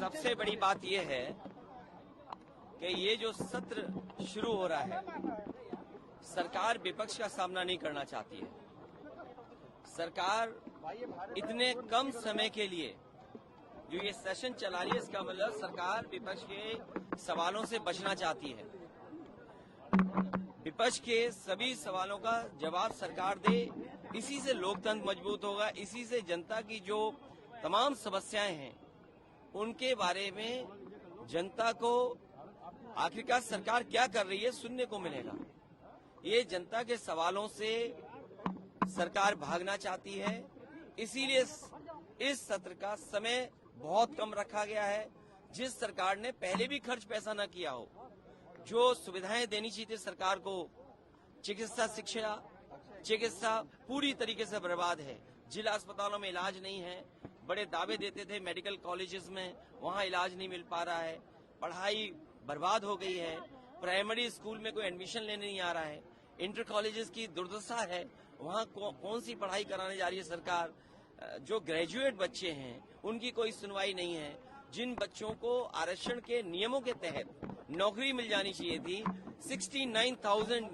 सबसे बड़ी बात यह है कि ये जो सत्र शुरू हो रहा है, सरकार विपक्ष का सामना नहीं करना चाहती है। सरकार इतने कम समय के लिए जो ये सेशन चला रही है, इसका मतलब सरकार विपक्ष के सवालों से बचना चाहती है। विपक्ष के सभी सवालों का जवाब सरकार दे, इसी से लोकतंत्र मजबूत होगा, इसी से जनता की जो तमाम समस्याएं हैं उनके बारे में जनता को आखिरकार सरकार क्या कर रही है सुनने को मिलेगा। ये जनता के सवालों से सरकार भागना चाहती है, इसीलिए इस सत्र का समय बहुत कम रखा गया है। जिस सरकार ने पहले भी खर्च पैसा न किया हो, जो सुविधाएं देनी चाहिए थी सरकार को, चिकित्सा पूरी तरीके से बर्बाद है। जिला अस्पतालों में इलाज नहीं है, बड़े दावे देते थे मेडिकल कॉलेजेस में, वहां इलाज नहीं मिल पा रहा है। पढ़ाई बर्बाद हो गई है, प्राइमरी स्कूल में कोई एडमिशन लेने नहीं आ रहा है। इंटर कॉलेजेस की दुर्दशा है, वहां कौन सी पढ़ाई कराने जा रही है सरकार। जो ग्रेजुएट बच्चे हैं उनकी कोई सुनवाई नहीं है। जिन बच्चों को आरक्षण के नियमों के तहत नौकरी मिल जानी चाहिए थी, 69,000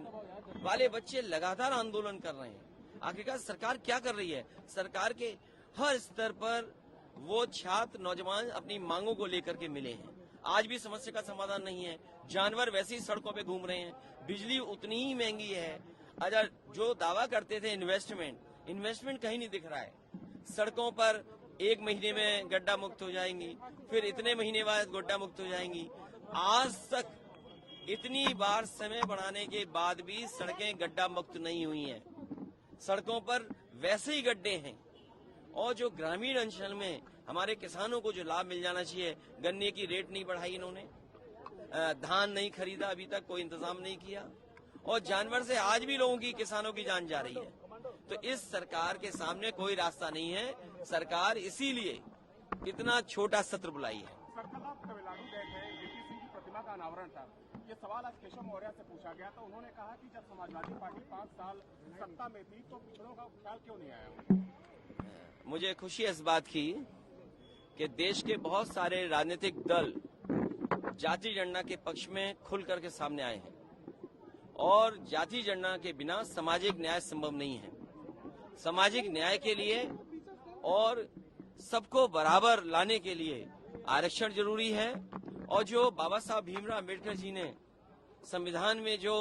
वाले बच्चे लगातार आंदोलन कर रहे हैं। आखिरकार सरकार क्या कर रही है? सरकार के हर स्तर पर वो छात्र नौजवान अपनी मांगों को लेकर के मिले हैं। आज भी समस्या का समाधान नहीं है। जानवर वैसे ही सड़कों पे घूम रहे हैं, बिजली उतनी ही महंगी है। अगर जो दावा करते थे इन्वेस्टमेंट कहीं नहीं दिख रहा है। सड़कों पर 1 महीने में गड्ढा मुक्त हो जाएंगी, फिर इतने महीने बाद गड्ढा मुक्त हो जाएंगी। आज तक इतनी बार समय बढ़ाने के बाद भी सड़कें गड्ढा मुक्त नहीं हुई हैं। सड़कों पर वैसे ही गड्ढे हैं। और जो ग्रामीण अंचल में हमारे किसानों को जो लाभ मिल जाना चाहिए, गन्ने की रेट नहीं बढ़ाई इन्होंने, धान नहीं खरीदा, अभी तक कोई इंतजाम नहीं किया, और जानवर से आज भी लोगों की, किसानों की जान जा रही है। तो इस सरकार के सामने कोई रास्ता नहीं है। सरकार इसीलिए इतना छोटा सत्र बुलाई है। तमिलनाडु गए थे, वीपी सिंह की प्रतिमा का अनावरण था। ये सवाल आज केशव मौर्य से पूछा गया तो उन्होंने कहा कि जब समाजवादी पार्टी 5 साल सत्ता में थी तो पिछड़ों का ख्याल क्यों नहीं आया। मुझे खुशी है इस बात की कि देश के बहुत सारे राजनीतिक दल जाति जनगणना के पक्ष में खुल करके सामने आए हैं, और जाति जनगणना के बिना सामाजिक न्याय संभव नहीं है। सामाजिक न्याय के लिए और सबको बराबर लाने के लिए आरक्षण जरूरी है, और जो बाबा साहब भीमराव अम्बेडकर जी ने संविधान में जो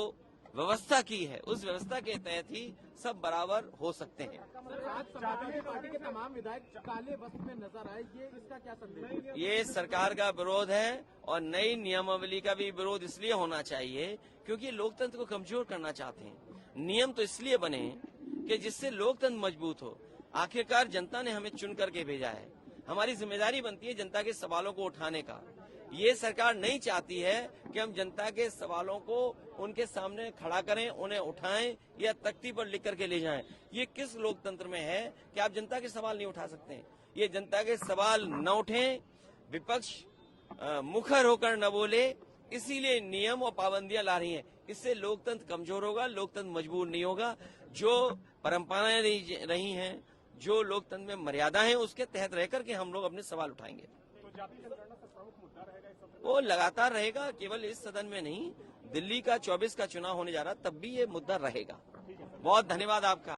व्यवस्था की है, उस व्यवस्था के तहत ही सब बराबर हो सकते हैं। पार्टी के तमाम विधायक काले वस्त्र में नजर आए, ये इसका क्या संदेश है? ये सरकार का विरोध है, और नई नियमावली का भी विरोध इसलिए होना चाहिए क्योंकि लोकतंत्र को कमजोर करना चाहते हैं। नियम तो इसलिए बने कि जिससे लोकतंत्र मजबूत हो। आखिरकार जनता ने हमें चुन करके भेजा है, हमारी जिम्मेदारी बनती है जनता के सवालों को उठाने का। ये सरकार नहीं चाहती है कि हम जनता के सवालों को उनके सामने खड़ा करें, उन्हें उठाएं या तख्ती पर लिख करके ले जाएं। ये किस लोकतंत्र में है कि आप जनता के सवाल नहीं उठा सकते हैं? ये जनता के सवाल न उठें, विपक्ष मुखर होकर न बोले, इसीलिए नियम और पाबंदियां ला रही हैं। इससे लोकतंत्र कमजोर होगा, लोकतंत्र मजबूत नहीं होगा। जो परंपराएं रही हैं, जो लोकतंत्र में मर्यादा है, उसके तहत रह करके हम लोग अपने सवाल उठाएंगे। तो जाति जनगणना का प्रमुख मुद्दा रहेगा इस सत्र में? वो लगातार रहेगा, केवल इस सदन में नहीं, दिल्ली का 24 का चुनाव होने जा रहा, तब भी ये मुद्दा रहेगा। बहुत धन्यवाद आपका।